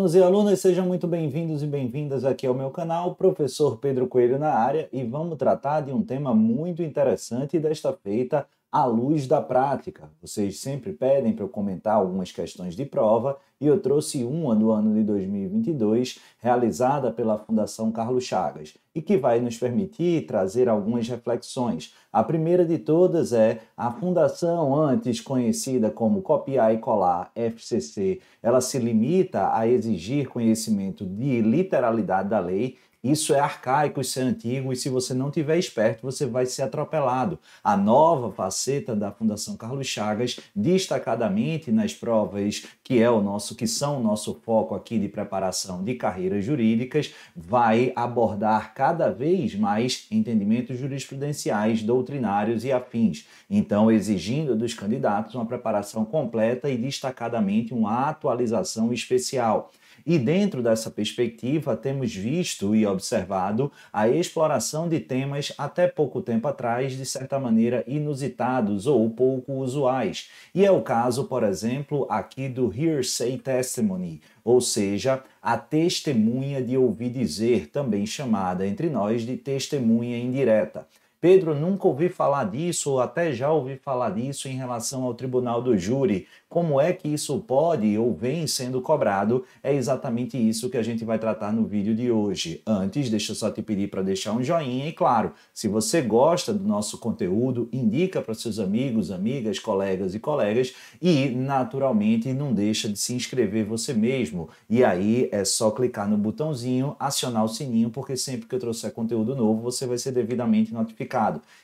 Alunos e alunas, sejam muito bem-vindos e bem-vindas aqui ao meu canal, Professor Pedro Coelho na área, e vamos tratar de um tema muito interessante desta feita à luz da prática. Vocês sempre pedem para eu comentar algumas questões de prova e eu trouxe uma do ano de 2022, realizada pela Fundação Carlos Chagas, e que vai nos permitir trazer algumas reflexões. A primeira de todas é a Fundação, antes conhecida como Copiar e Colar, FCC, ela se limita a exigir conhecimento de literalidade da lei. Isso é arcaico, isso é antigo, e se você não estiver esperto, você vai ser atropelado. A nova faceta da Fundação Carlos Chagas, destacadamente nas provas que são o nosso foco aqui de preparação de carreiras jurídicas, vai abordar cada vez mais entendimentos jurisprudenciais, doutrinários e afins. Então, exigindo dos candidatos uma preparação completa e destacadamente uma atualização especial. E dentro dessa perspectiva, temos visto e observado a exploração de temas até pouco tempo atrás, de certa maneira, inusitados ou pouco usuais. E é o caso, por exemplo, aqui do hearsay testimony, ou seja, a testemunha de ouvir dizer, também chamada entre nós de testemunha indireta. Pedro, nunca ouvi falar disso, ou até já ouvi falar disso em relação ao tribunal do júri. Como é que isso pode ou vem sendo cobrado? É exatamente isso que a gente vai tratar no vídeo de hoje. Antes, deixa eu só te pedir para deixar um joinha e, claro, se você gosta do nosso conteúdo, indica para seus amigos, amigas, colegas e colegas e, naturalmente, não deixa de se inscrever você mesmo. E aí é só clicar no botãozinho, acionar o sininho, porque sempre que eu trouxer conteúdo novo, você vai ser devidamente notificado.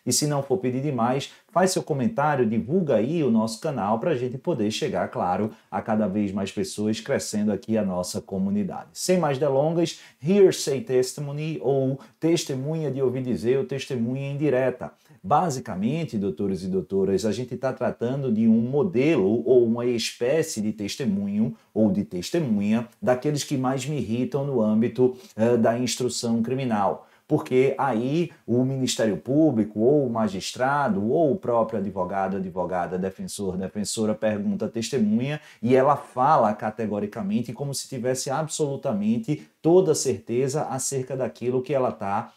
E se não for pedir demais, faz seu comentário, divulga aí o nosso canal para a gente poder chegar, claro, a cada vez mais pessoas, crescendo aqui a nossa comunidade. Sem mais delongas, hearsay testimony, ou testemunha de ouvir dizer, ou testemunha indireta. Basicamente, doutores e doutoras, a gente está tratando de um modelo ou uma espécie de testemunho ou de testemunha daqueles que mais me irritam no âmbito da instrução criminal. Porque aí o Ministério Público, ou o magistrado, ou o próprio advogado, advogada, defensor, defensora pergunta à testemunha e ela fala categoricamente como se tivesse absolutamente toda certeza acerca daquilo que ela está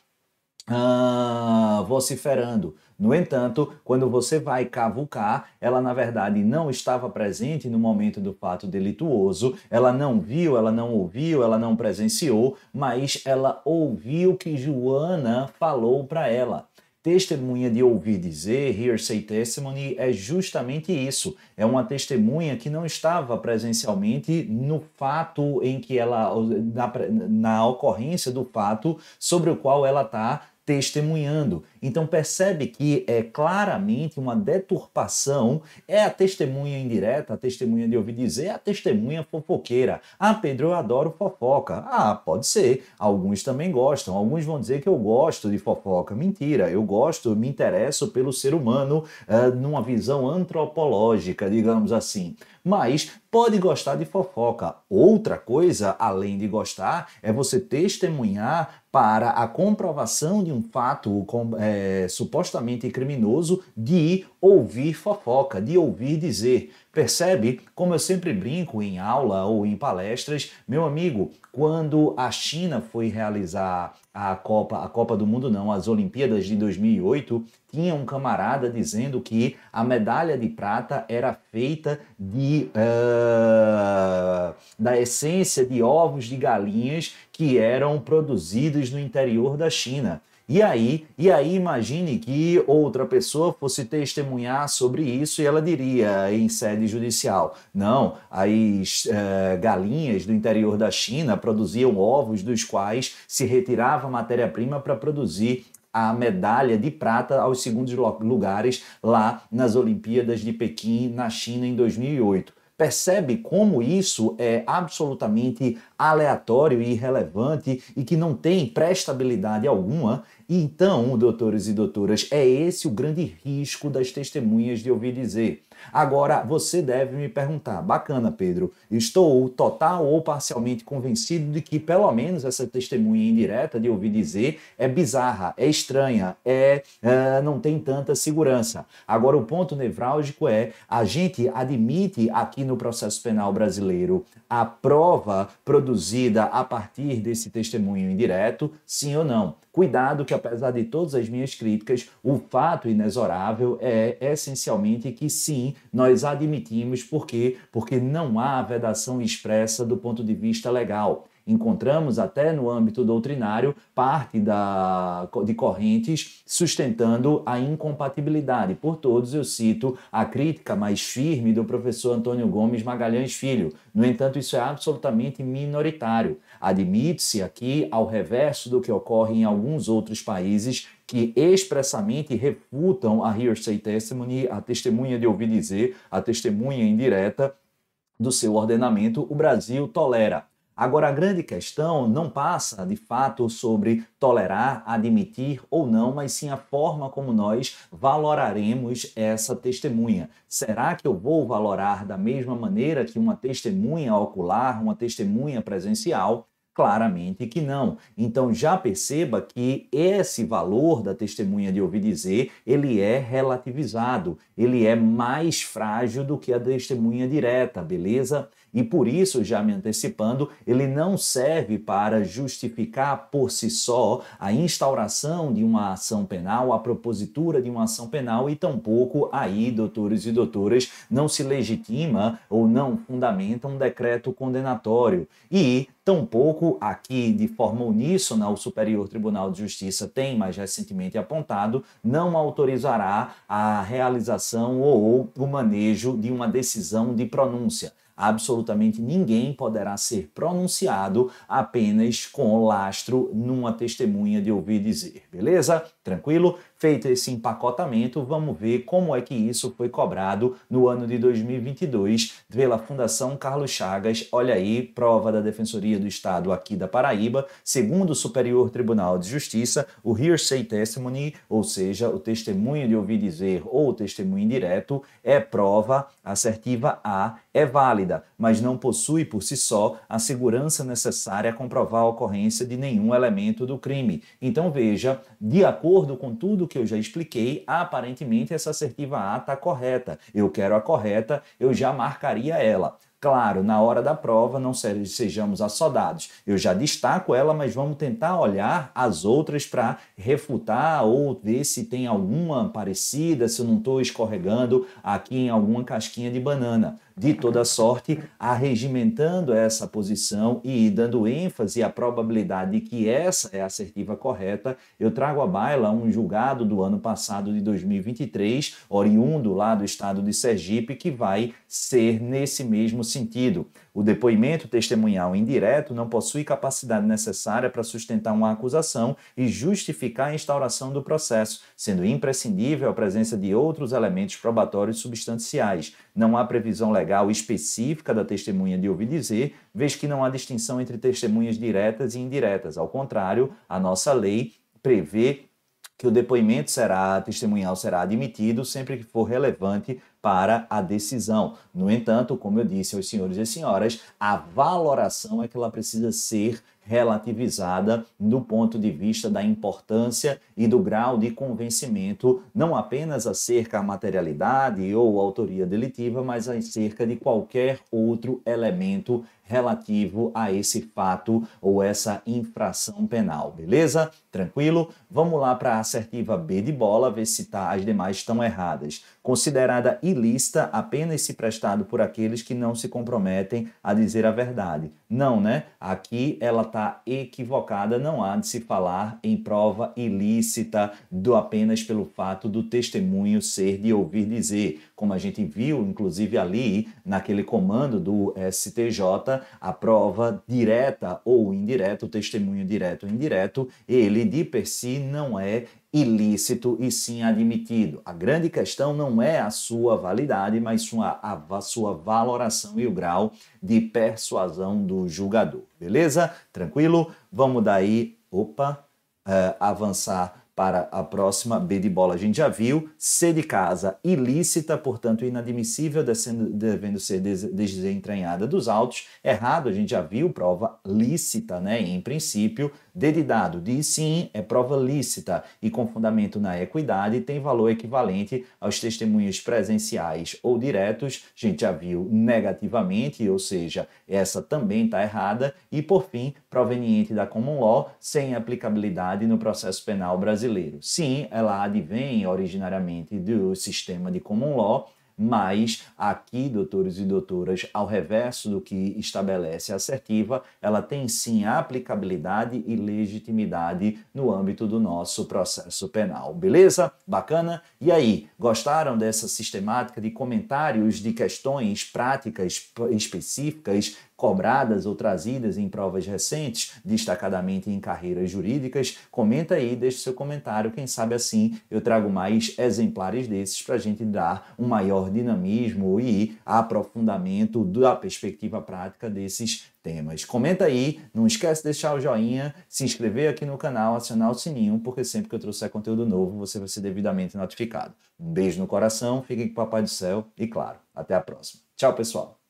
vociferando. No entanto, quando você vai cavucar, ela na verdade não estava presente no momento do fato delituoso, ela não viu, ela não ouviu, ela não presenciou, mas ela ouviu que Joana falou para ela. Testemunha de ouvir dizer, hearsay testimony, é justamente isso. É uma testemunha que não estava presencialmente no fato em que ela, na ocorrência do fato sobre o qual ela está testemunhando. Então percebe que é claramente uma deturpação, é a testemunha indireta, a testemunha de ouvir dizer, a testemunha fofoqueira. Ah, Pedro, eu adoro fofoca. Ah, pode ser. Alguns também gostam. Alguns vão dizer que eu gosto de fofoca. Mentira, eu gosto, me interesso pelo ser humano numa visão antropológica, digamos assim. Mas pode gostar de fofoca. Outra coisa, além de gostar, é você testemunhar para a comprovação de um fato supostamente criminoso, de ouvir fofoca, de ouvir dizer. Percebe? Como eu sempre brinco em aula ou em palestras, meu amigo, quando a China foi realizar a Copa do Mundo não, as Olimpíadas de 2008, tinha um camarada dizendo que a medalha de prata era feita da essência de ovos de galinhas que eram produzidos no interior da China. E aí imagine que outra pessoa fosse testemunhar sobre isso e ela diria em sede judicial, não, as galinhas do interior da China produziam ovos dos quais se retirava matéria-prima para produzir a medalha de prata aos segundos lugares lá nas Olimpíadas de Pequim, na China, em 2008. Percebe como isso é absolutamente aleatório e irrelevante e que não tem prestabilidade alguma? Então, doutores e doutoras, é esse o grande risco das testemunhas de ouvir dizer. Agora, você deve me perguntar, bacana, Pedro, estou total ou parcialmente convencido de que pelo menos essa testemunha indireta de ouvir dizer é bizarra, é estranha, não tem tanta segurança. Agora, o ponto nevrálgico é, a gente admite aqui no processo penal brasileiro a prova produzida a partir desse testemunho indireto, sim ou não? Cuidado que, apesar de todas as minhas críticas, o fato inexorável é essencialmente que sim, nós admitimos. Por quê? Porque não há vedação expressa do ponto de vista legal. Encontramos até no âmbito doutrinário parte de correntes sustentando a incompatibilidade. Por todos eu cito a crítica mais firme do professor Antônio Gomes Magalhães Filho. No entanto, isso é absolutamente minoritário. Admite-se aqui, ao reverso do que ocorre em alguns outros países, que expressamente refutam a hearsay testimony, a testemunha de ouvir dizer, a testemunha indireta do seu ordenamento, o Brasil tolera. Agora, a grande questão não passa, de fato, sobre tolerar, admitir ou não, mas sim a forma como nós valoraremos essa testemunha. Será que eu vou valorar da mesma maneira que uma testemunha ocular, uma testemunha presencial? Claramente que não. Então já perceba que esse valor da testemunha de ouvir dizer, ele é relativizado, ele é mais frágil do que a testemunha direta, beleza? E por isso, já me antecipando, ele não serve para justificar por si só a instauração de uma ação penal, a propositura de uma ação penal, e tampouco aí, doutores e doutoras, não se legitima ou não fundamenta um decreto condenatório. E tampouco aqui, de forma uníssona, o Superior Tribunal de Justiça tem mais recentemente apontado, não autorizará a realização ou o manejo de uma decisão de pronúncia. Absolutamente ninguém poderá ser pronunciado apenas com lastro numa testemunha de ouvir dizer, beleza? Tranquilo? Feito esse empacotamento, vamos ver como é que isso foi cobrado no ano de 2022 pela Fundação Carlos Chagas. Olha aí, prova da Defensoria do Estado aqui da Paraíba. Segundo o Superior Tribunal de Justiça, o hearsay testimony, ou seja, o testemunho de ouvir dizer ou o testemunho indireto, é prova assertiva A, é válida, mas não possui por si só a segurança necessária a comprovar a ocorrência de nenhum elemento do crime. Então veja, de acordo com tudo que eu já expliquei, aparentemente essa assertiva A está correta. Eu quero a correta, eu já marcaria ela. Claro, na hora da prova, não sejamos assodados. Eu já destaco ela, mas vamos tentar olhar as outras para refutar ou ver se tem alguma parecida, se eu não estou escorregando aqui em alguma casquinha de banana. De toda sorte, arregimentando essa posição e dando ênfase à probabilidade de que essa é a assertiva correta, eu trago à baila um julgado do ano passado de 2023, oriundo lá do estado de Sergipe, que vai ser nesse mesmo sentido. O depoimento testemunhal indireto não possui capacidade necessária para sustentar uma acusação e justificar a instauração do processo, sendo imprescindível a presença de outros elementos probatórios substanciais. Não há previsão legal específica da testemunha de ouvir dizer, vez que não há distinção entre testemunhas diretas e indiretas. Ao contrário, a nossa lei prevê que o depoimento testemunhal será admitido sempre que for relevante para a decisão. No entanto, como eu disse aos senhores e senhoras, a valoração é que ela precisa ser relativizada do ponto de vista da importância e do grau de convencimento, não apenas acerca da materialidade ou autoria delitiva, mas acerca de qualquer outro elemento relativo a esse fato ou essa infração penal, beleza? Tranquilo? Vamos lá para a assertiva B de bola, ver se as demais estão erradas. Considerada ilícita apenas se prestado por aqueles que não se comprometem a dizer a verdade. Não, né? Aqui ela está equivocada, não há de se falar em prova ilícita apenas pelo fato do testemunho ser de ouvir dizer. Como a gente viu, inclusive ali, naquele comando do STJ, a prova direta ou indireta, o testemunho direto ou indireto, ele de per si não é ilícito e sim admitido. A grande questão não é a sua validade, mas a sua valoração e o grau de persuasão do julgador. Beleza? Tranquilo? Vamos daí, avançar para a próxima. B de bola a gente já viu. C de casa, ilícita, portanto inadmissível, devendo ser desentranhada dos autos. Errado, a gente já viu, prova lícita, né? Em princípio. D de dado, diz sim, é prova lícita e com fundamento na equidade, tem valor equivalente aos testemunhos presenciais ou diretos. A gente já viu negativamente, ou seja, essa também está errada. E, por fim, proveniente da common law, sem aplicabilidade no processo penal brasileiro. Sim, ela advém originariamente do sistema de common law, mas aqui, doutores e doutoras, ao reverso do que estabelece a assertiva, ela tem sim aplicabilidade e legitimidade no âmbito do nosso processo penal. Beleza? Bacana? E aí, gostaram dessa sistemática de comentários de questões práticas específicas cobradas ou trazidas em provas recentes, destacadamente em carreiras jurídicas? Comenta aí, deixe seu comentário, quem sabe assim eu trago mais exemplares desses para a gente dar um maior dinamismo e aprofundamento da perspectiva prática desses temas. Comenta aí, não esquece de deixar o joinha, se inscrever aqui no canal, acionar o sininho, porque sempre que eu trouxer conteúdo novo, você vai ser devidamente notificado. Um beijo no coração, fiquem com o Papai do Céu e, claro, até a próxima. Tchau, pessoal!